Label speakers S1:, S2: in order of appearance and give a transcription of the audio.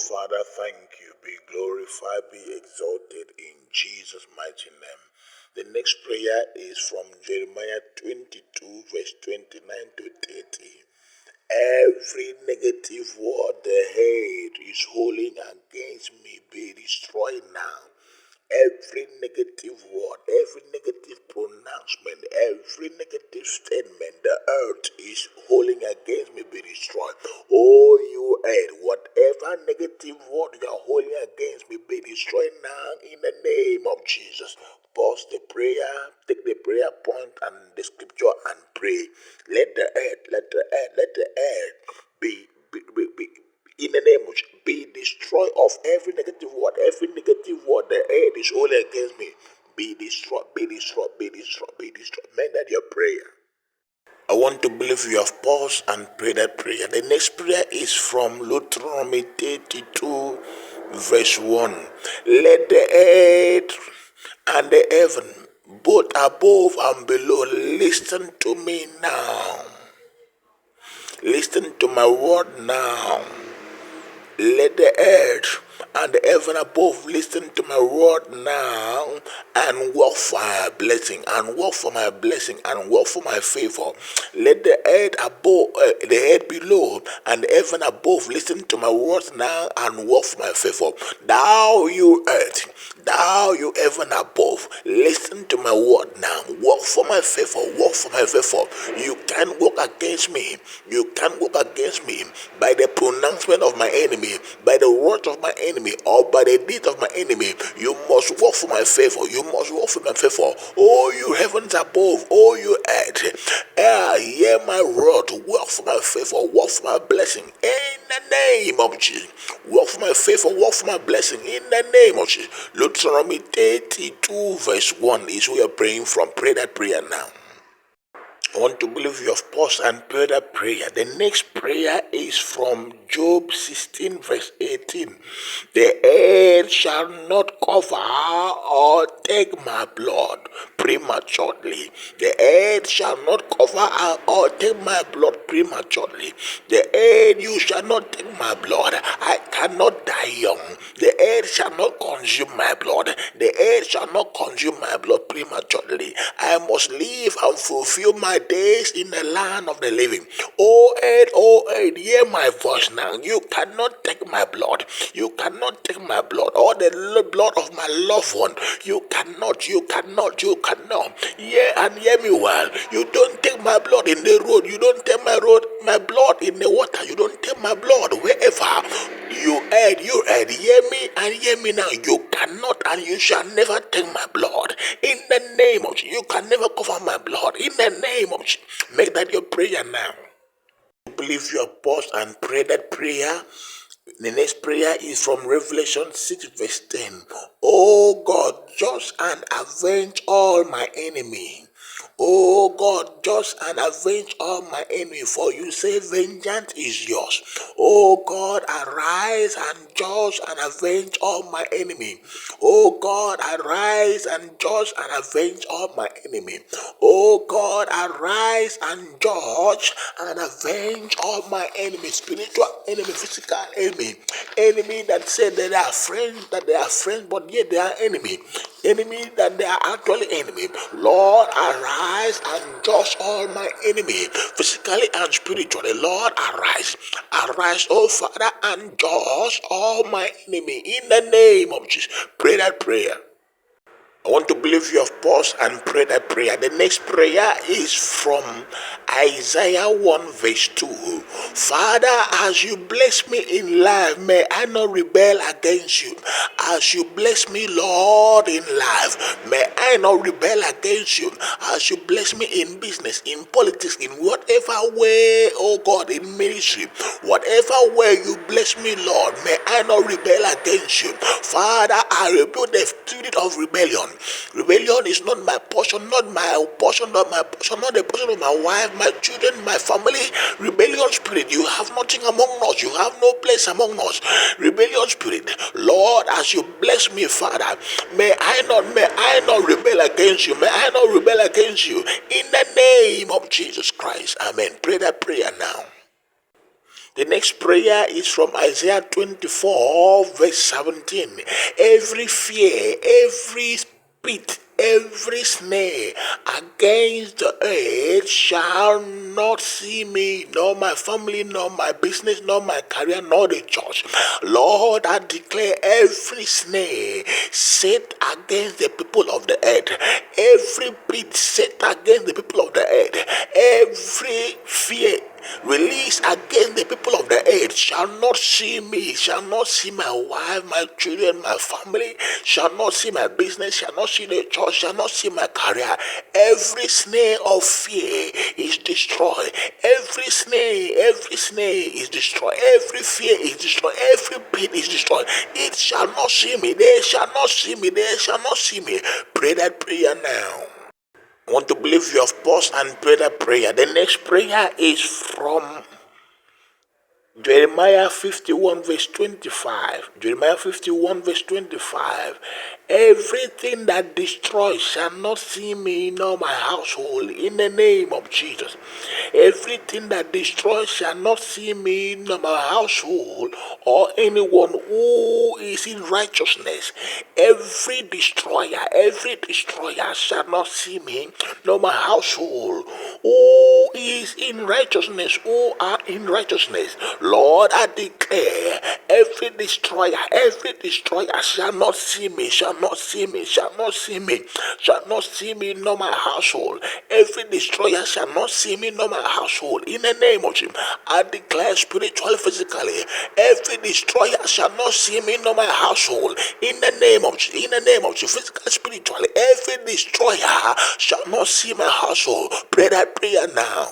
S1: Father, thank you. Be glorified, be exalted in Jesus' mighty name. The next prayer is from Jeremiah 22, verse 29 to 30. Every negative word the head is holding against me be destroyed now. Every negative word, every negative pronouncement, every negative statement the earth is holding against me be destroyed. Oh, you earth, whatever negative word you are holding against me be destroyed now in the name of Jesus. Pause the prayer, take the prayer point and the scripture and pray. Let the earth be in the name of Jesus, be destroyed of every negative word the earth is holding against me. Be destroyed, be destroyed, be destroyed, be destroyed. Make that your prayer. I want to believe you have paused and prayed that prayer. The next prayer is from Deuteronomy 32, verse 1. Let the earth and the heaven, both above and below, listen to me now. Listen to my word now. Let the earth and the heaven above listen to my word now and work for my blessing, and work for my blessing, and work for my favor. Let the earth above, the earth below, and the heaven above listen to my words now and work for my favor. Thou, you earth, thou, you heaven above, listen to my word now. Work for my favor, work for my favor. You can't work against me. You can't work against me by the pronouncement of my enemy, by the words of my enemy, or by the deed of my enemy. You must work for my favor. You must work for my favor. Oh, you heavens above, oh, you earth, hear my word. Work for my favor, work for my blessing in the name of Jesus. Work for my favor, work for my blessing in the name of Jesus. Deuteronomy 32, verse 1 is where you're praying from. Pray that prayer now. I want to believe you have paused and prayed that prayer. The next prayer is from Job 16, verse 18. The earth shall not cover or take my blood prematurely. The earth shall not cover or take my blood prematurely. The earth, you shall not take my blood. I cannot die young. The earth shall not consume my blood. The earth shall not consume my blood prematurely. I must live and fulfill my days in the land of the living. Oh earth, hear my voice now. You cannot take my blood. You cannot take my blood or the blood of my loved one. You cannot. Hear me well. You don't take my blood in the road. You don't take my blood in the water. You don't take my blood wherever. You heard, hear me and hear me now. You cannot and you shall never take my blood. In the name of Jesus, you can never cover my blood. In the name of Jesus, make that your prayer now. Believe you have paused and pray that prayer. The next prayer is from Revelation 6, verse 10. Oh God, judge and avenge all my enemy. Oh God, judge and avenge all my enemy, for you say vengeance is yours. Oh God, arise and judge and avenge all my enemy. Oh God, arise and judge and avenge all my enemy. Oh God, arise and judge and avenge all my enemies, spiritual enemy, physical enemy that say that they are friends, but yet they are enemy that they are actually enemy. Lord, arise and judge all my enemy, physically and spiritually. Lord, arise, oh Father, and judge all my enemy in the name of Jesus. Pray that prayer. I want to believe you have paused and prayed that prayer. The next prayer is from Isaiah 1 verse 2. Father, as you bless me in life, may I not rebel against you. As you bless me, Lord, in life, may I not rebel against you. As you bless me in business, in politics, in whatever way, oh God, in ministry, whatever way you bless me, Lord, may I not rebel against you. Father, I rebuke the spirit of rebellion. Rebellion is not my portion, not my portion, not the portion of my wife, my children, my family. Rebellion spirit, you have nothing among us. You have no place among us. Rebellion spirit, Lord, as you bless me, Father, may I not rebel against you. May I not rebel against you. In the name of Jesus Christ, amen. Pray that prayer now. The next prayer is from Isaiah 24, verse 17. Every fear, every pit, every snare against the earth shall not see me, nor my family, nor my business, nor my career, nor the church. Lord, I declare every snare set against the people of the earth, every pit set against the people of the earth, every fear release against the people of the earth shall not see me, shall not see my wife, my children, my family, shall not see my business, shall not see the church, shall not see my career. Every snare of fear is destroyed. Every snare is destroyed. Every fear is destroyed. Every pain is destroyed. It shall not see me. They shall not see me. They shall not see me. Pray that prayer now. I want to believe you have paused and prayed that prayer. The next prayer is from Jeremiah 51 verse 25. Jeremiah 51 verse 25. Everything that destroys shall not see me nor my household in the name of Jesus. Everything that destroys shall not see me nor my household or anyone who is in righteousness. Every destroyer shall not see me nor my household who is in righteousness, who are in righteousness. Lord, I declare every destroyer shall not see me, shall not see me, shall not see me, shall not see me, nor my household. Every destroyer shall not see me, nor my household. In the name of Jesus, I declare spiritually, physically, every destroyer shall not see me, nor my household. In the name of Jesus, in the name of Jesus, physically, spiritually, every destroyer shall not see my household. Pray that prayer now.